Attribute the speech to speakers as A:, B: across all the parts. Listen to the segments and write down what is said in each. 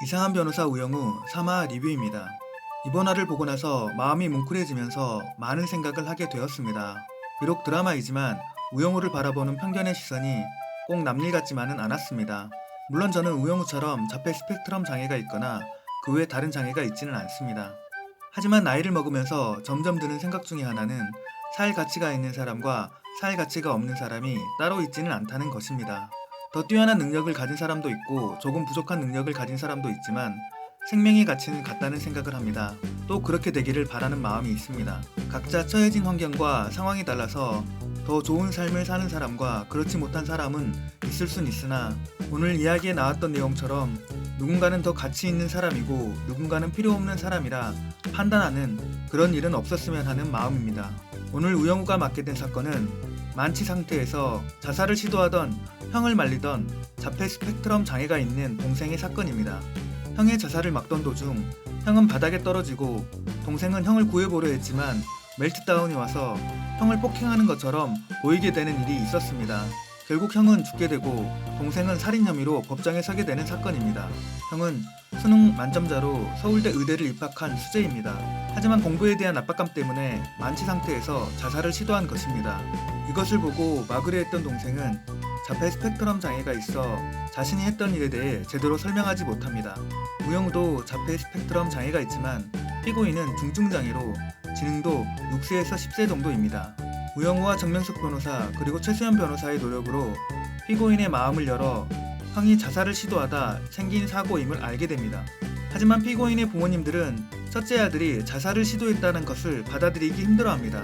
A: 이상한 변호사 우영우 3화 리뷰입니다. 이번 화를 보고 나서 마음이 뭉클해지면서 많은 생각을 하게 되었습니다. 비록 드라마이지만 우영우를 바라보는 편견의 시선이 꼭 남일 같지만은 않았습니다. 물론 저는 우영우처럼 자폐 스펙트럼 장애가 있거나 그 외 다른 장애가 있지는 않습니다. 하지만 나이를 먹으면서 점점 드는 생각 중에 하나는 살 가치가 있는 사람과 살 가치가 없는 사람이 따로 있지는 않다는 것입니다. 더 뛰어난 능력을 가진 사람도 있고 조금 부족한 능력을 가진 사람도 있지만 생명의 가치는 같다는 생각을 합니다. 또 그렇게 되기를 바라는 마음이 있습니다. 각자 처해진 환경과 상황이 달라서 더 좋은 삶을 사는 사람과 그렇지 못한 사람은 있을 순 있으나 오늘 이야기에 나왔던 내용처럼 누군가는 더 가치 있는 사람이고 누군가는 필요 없는 사람이라 판단하는 그런 일은 없었으면 하는 마음입니다. 오늘 우영우가 맡게 된 사건은 만취 상태에서 자살을 시도하던 형을 말리던 자폐 스펙트럼 장애가 있는 동생의 사건입니다. 형의 자살을 막던 도중 형은 바닥에 떨어지고 동생은 형을 구해보려 했지만 멜트다운이 와서 형을 폭행하는 것처럼 보이게 되는 일이 있었습니다. 결국 형은 죽게 되고 동생은 살인 혐의로 법정에 서게 되는 사건입니다. 형은 수능 만점자로 서울대 의대를 입학한 수재입니다. 하지만 공부에 대한 압박감 때문에 만취 상태에서 자살을 시도한 것입니다. 이것을 보고 막으려 했던 동생은 자폐 스펙트럼 장애가 있어 자신이 했던 일에 대해 제대로 설명하지 못합니다. 우영우도 자폐 스펙트럼 장애가 있지만 피고인은 중증장애로 지능도 6세에서 10세 정도입니다. 우영우와 정명숙 변호사 그리고 최수연 변호사의 노력으로 피고인의 마음을 열어 형이 자살을 시도하다 생긴 사고임을 알게 됩니다. 하지만 피고인의 부모님들은 첫째 아들이 자살을 시도했다는 것을 받아들이기 힘들어합니다.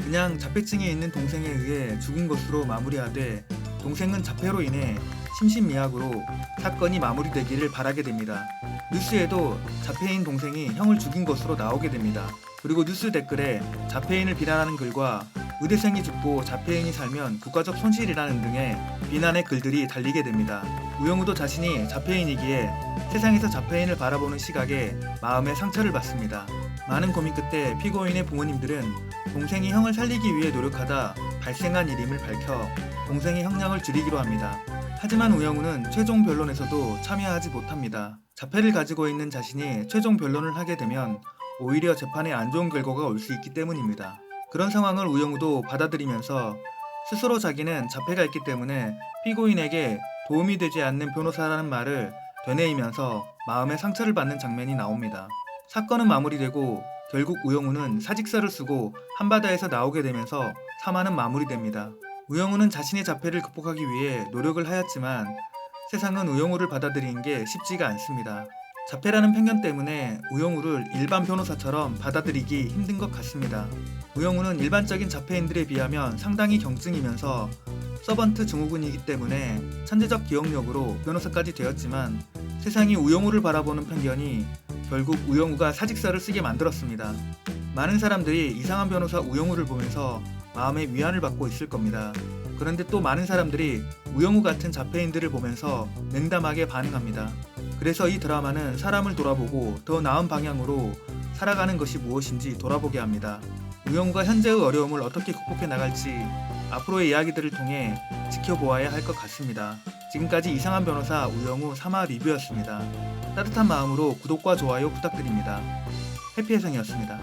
A: 그냥 자폐증에 있는 동생에 의해 죽은 것으로 마무리하되 동생은 자폐로 인해 심신미약으로 사건이 마무리되기를 바라게 됩니다. 뉴스에도 자폐인 동생이 형을 죽인 것으로 나오게 됩니다. 그리고 뉴스 댓글에 자폐인을 비난하는 글과 의대생이 죽고 자폐인이 살면 국가적 손실이라는 등의 비난의 글들이 달리게 됩니다. 우영우도 자신이 자폐인이기에 세상에서 자폐인을 바라보는 시각에 마음의 상처를 받습니다. 많은 고민 끝에 피고인의 부모님들은 동생이 형을 살리기 위해 노력하다 발생한 일임을 밝혀 동생의 형량을 줄이기로 합니다. 하지만 우영우는 최종 변론에서도 참여하지 못합니다. 자폐를 가지고 있는 자신이 최종 변론을 하게 되면 오히려 재판에 안 좋은 결과가 올 수 있기 때문입니다. 그런 상황을 우영우도 받아들이면서 스스로 자기는 자폐가 있기 때문에 피고인에게 도움이 되지 않는 변호사라는 말을 되뇌이면서 마음의 상처를 받는 장면이 나옵니다. 사건은 마무리되고 결국 우영우는 사직서를 쓰고 한바다에서 나오게 되면서 3화는 마무리됩니다. 우영우는 자신의 자폐를 극복하기 위해 노력을 하였지만 세상은 우영우를 받아들이는 게 쉽지가 않습니다. 자폐라는 편견 때문에 우영우를 일반 변호사처럼 받아들이기 힘든 것 같습니다. 우영우는 일반적인 자폐인들에 비하면 상당히 경증이면서 서번트 증후군이기 때문에 천재적 기억력으로 변호사까지 되었지만 세상이 우영우를 바라보는 편견이 결국 우영우가 사직서를 쓰게 만들었습니다. 많은 사람들이 이상한 변호사 우영우를 보면서 마음의 위안을 받고 있을 겁니다. 그런데 또 많은 사람들이 우영우 같은 자폐인들을 보면서 냉담하게 반응합니다. 그래서 이 드라마는 사람을 돌아보고 더 나은 방향으로 살아가는 것이 무엇인지 돌아보게 합니다. 우영우가 현재의 어려움을 어떻게 극복해 나갈지 앞으로의 이야기들을 통해 지켜보아야 할 것 같습니다. 지금까지 이상한 변호사 우영우 3화 리뷰였습니다. 따뜻한 마음으로 구독과 좋아요 부탁드립니다. 해피해성이었습니다.